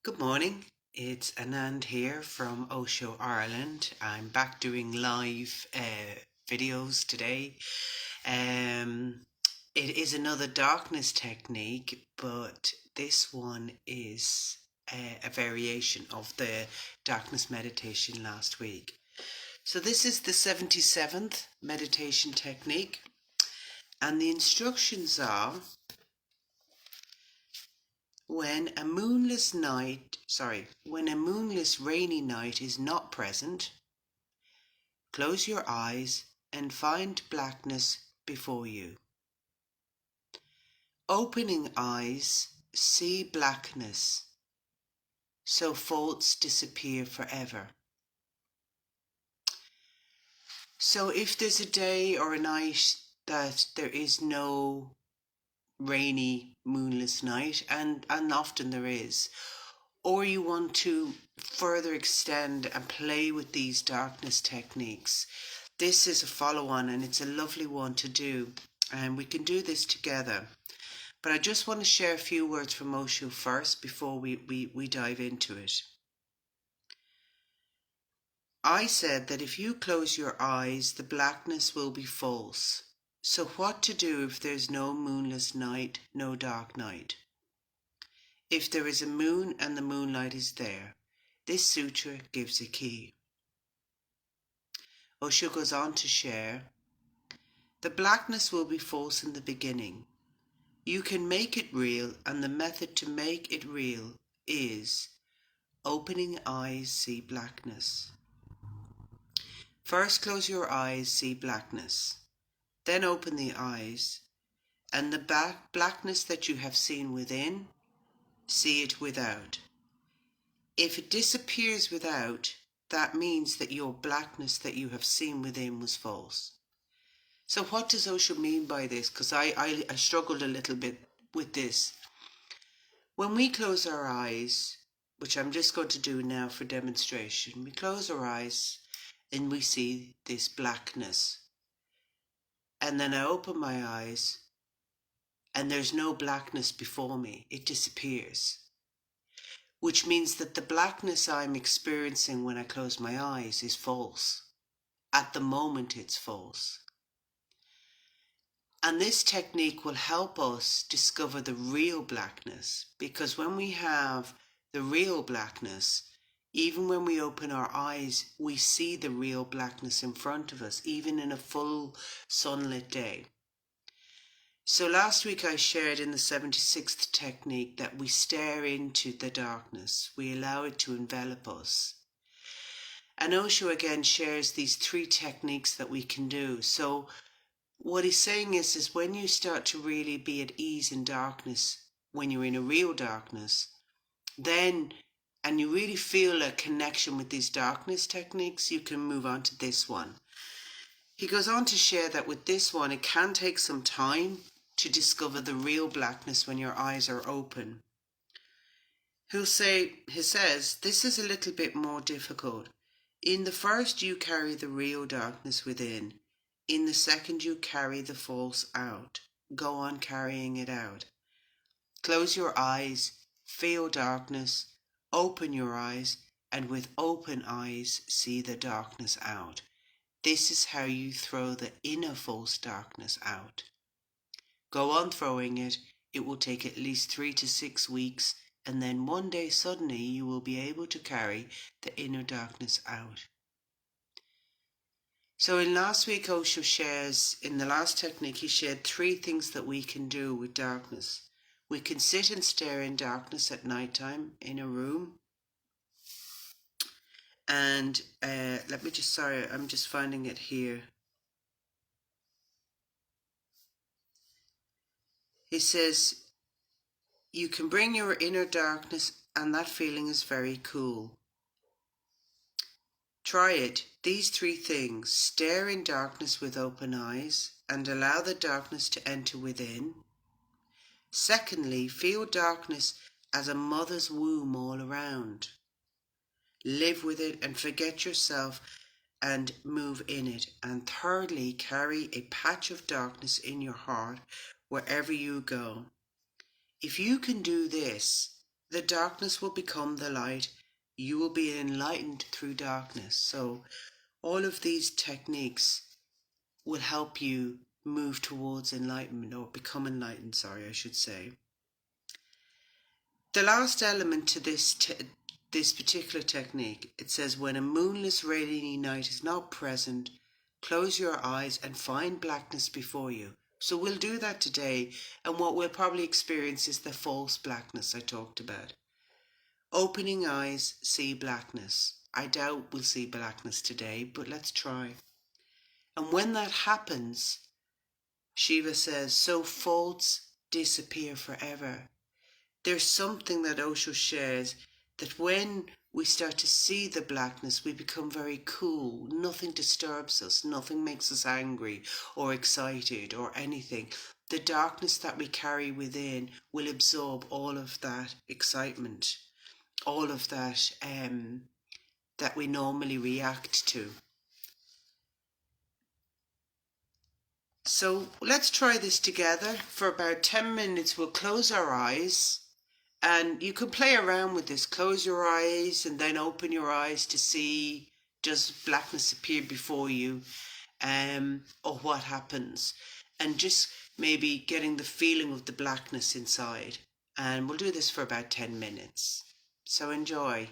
Good morning, it's Anand here from Osho, Ireland. I'm back doing live videos today. It is another darkness technique, but this one is a variation of the darkness meditation last week. So this is the 77th meditation technique, and the instructions are: when a moonless rainy night is not present, close your eyes and find blackness before you. Opening eyes, see blackness, so faults disappear forever. So if there's a day or a night that there is no rainy, moonless night, and often there is, or you want to further extend and play with these darkness techniques, this is a follow-on and it's a lovely one to do, and we can do this together. But I just want to share a few words from Osho first before we dive into it. I said that if you close your eyes, the blackness will be false. So what to do if there's no moonless night, no dark night? If there is a moon and the moonlight is there, this sutra gives a key. Osho goes on to share, the blackness will be false in the beginning. You can make it real, and the method to make it real is opening eyes, see blackness. First close your eyes, see blackness. Then open the eyes, and the blackness that you have seen within, see it without. If it disappears without, that means that your blackness that you have seen within was false. So what does Osho mean by this? Because I struggled a little bit with this. When we close our eyes, which I'm just going to do now for demonstration, we close our eyes and we see this blackness. And then I open my eyes and there's no blackness before me. It disappears. Which means that the blackness I'm experiencing when I close my eyes is false. At the moment it's false. And this technique will help us discover the real blackness, because when we have the real blackness, even when we open our eyes, we see the real blackness in front of us, even in a full sunlit day. So last week I shared in the 76th technique that we stare into the darkness. We allow it to envelop us. And Osho again shares these 3 techniques that we can do. So what he's saying is when you start to really be at ease in darkness, when you're in a real darkness, then, and you really feel a connection with these darkness techniques, you can move on to this one. He goes on to share that with this one, it can take some time to discover the real blackness when your eyes are open. He says, this is a little bit more difficult. In the first, you carry the real darkness within. In the second, you carry the false out. Go on carrying it out. Close your eyes, feel darkness, open your eyes, and with open eyes, see the darkness out. This is how you throw the inner false darkness out. Go on throwing it. It will take at least 3 to 6 weeks, and then one day suddenly you will be able to carry the inner darkness out. So in last week, Osho shares, in the last technique, he shared 3 things that we can do with darkness. We can sit and stare in darkness at night time in a room. And I'm just finding it here. He says, you can bring your inner darkness, and that feeling is very cool. Try it. These 3 things: stare in darkness with open eyes and allow the darkness to enter within. Secondly, feel darkness as a mother's womb all around. Live with it and forget yourself and move in it. And thirdly, carry a patch of darkness in your heart wherever you go. If you can do this, The darkness will become the light. You will be enlightened through darkness. So all of these techniques will help you move towards enlightenment, or become enlightened, sorry, I should say. The last element to this particular technique, it says, when a moonless rainy night is not present, close your eyes and find blackness before you. So we'll do that today, and what we'll probably experience is the false blackness I talked about. Opening eyes, see blackness. I doubt we'll see blackness today, but let's try. And when that happens, Shiva says, so faults disappear forever. There's something that Osho shares, that when we start to see the blackness, we become very cool. Nothing disturbs us. Nothing makes us angry or excited or anything. The darkness that we carry within will absorb all of that excitement, all of that that we normally react to. So let's try this together for about 10 minutes. We'll close our eyes, and you can play around with this. Close your eyes and then open your eyes to see, does blackness appear before you, or what happens, and just maybe getting the feeling of the blackness inside. And we'll do this for about 10 minutes. So enjoy.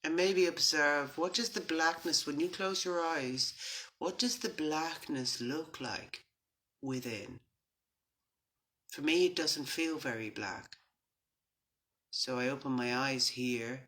And maybe observe, what does the blackness, when you close your eyes, what does the blackness look like within? For me, it doesn't feel very black. So I open my eyes here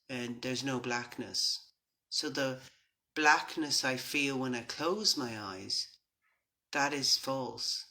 and there's no blackness. So the blackness I feel when I close my eyes, that is false.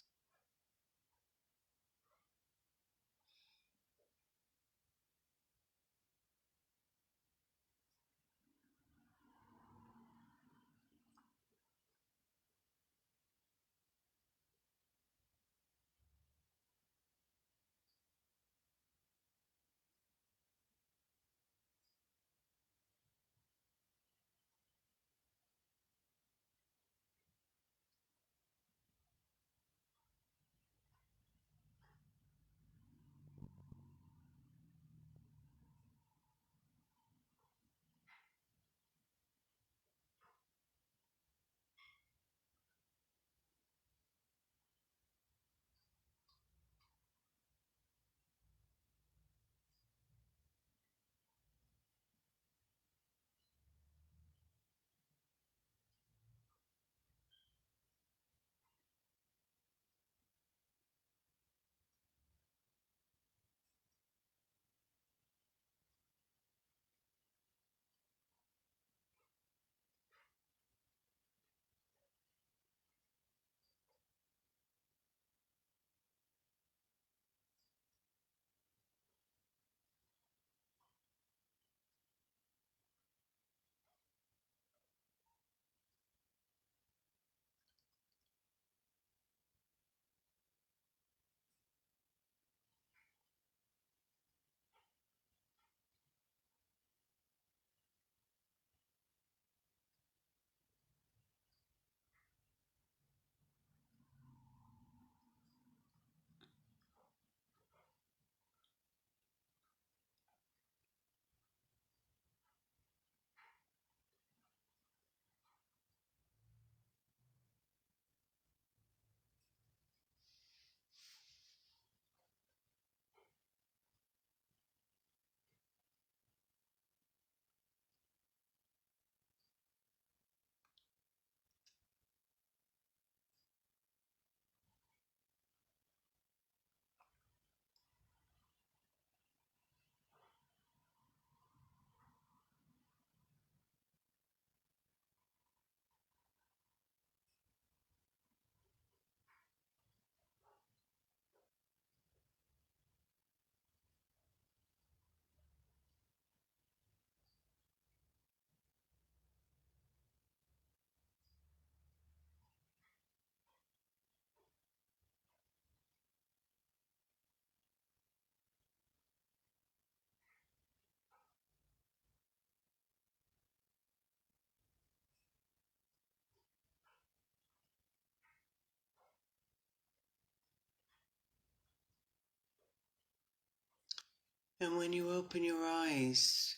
And when you open your eyes,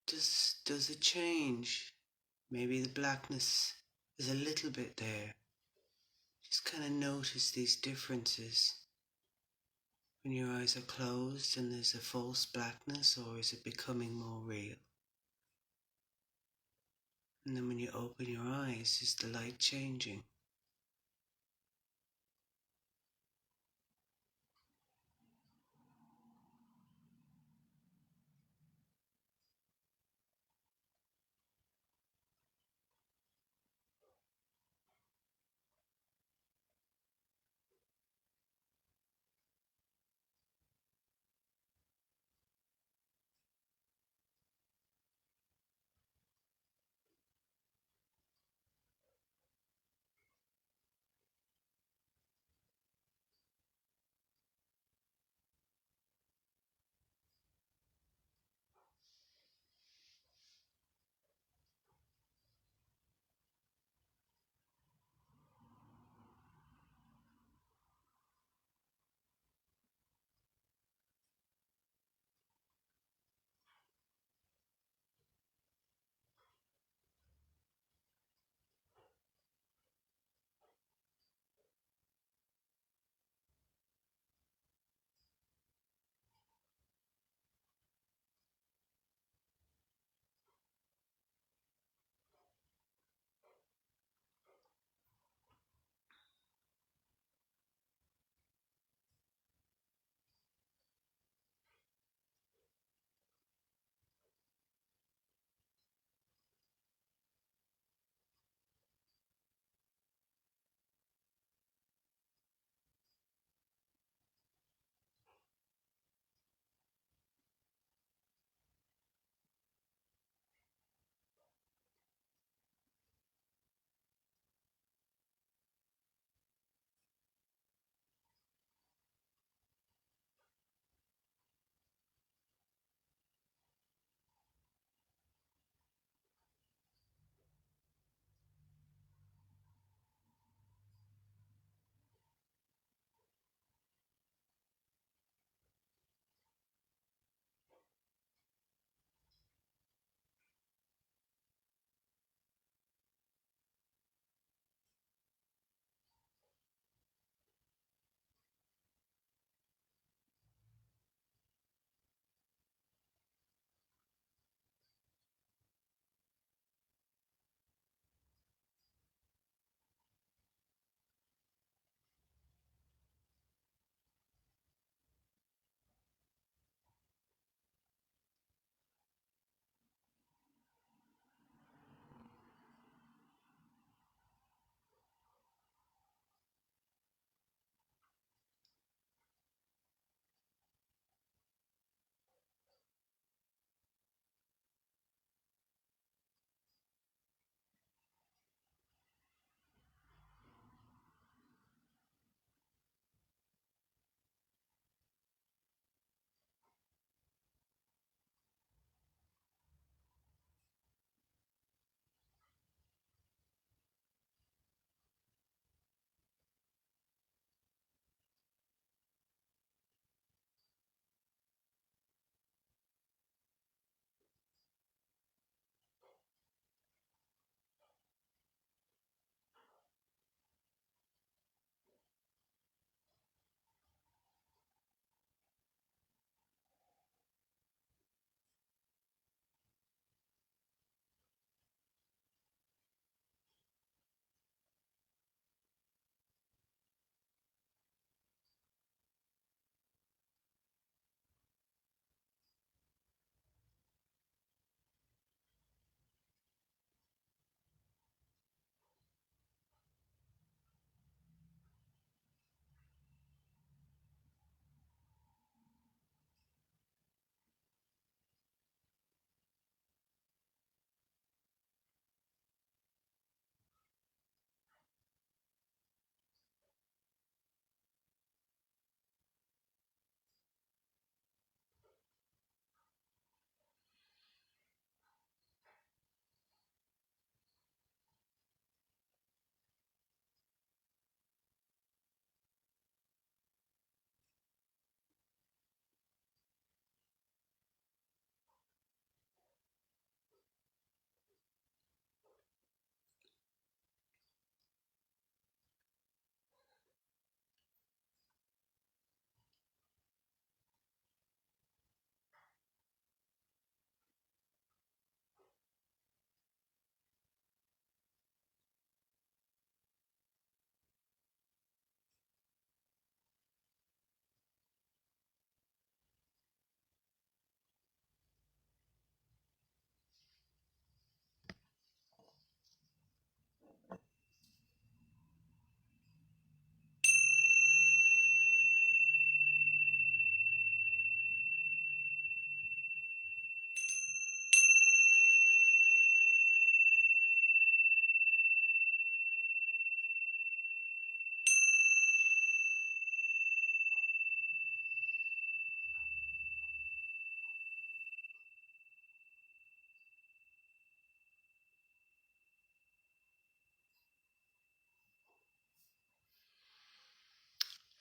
does it change? Maybe the blackness is a little bit there. Just kind of notice these differences. When your eyes are closed and there's a false blackness, or is it becoming more real? And then when you open your eyes, is the light changing?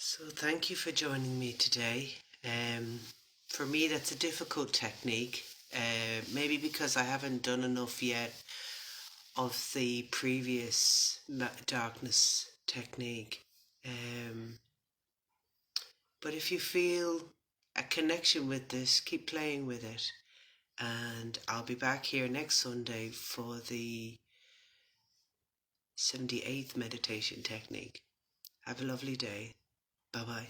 So thank you for joining me today. For me, that's a difficult technique. Maybe because I haven't done enough yet of the previous darkness technique. But if you feel a connection with this, keep playing with it. And I'll be back here next Sunday for the 78th meditation technique. Have a lovely day. Bye bye.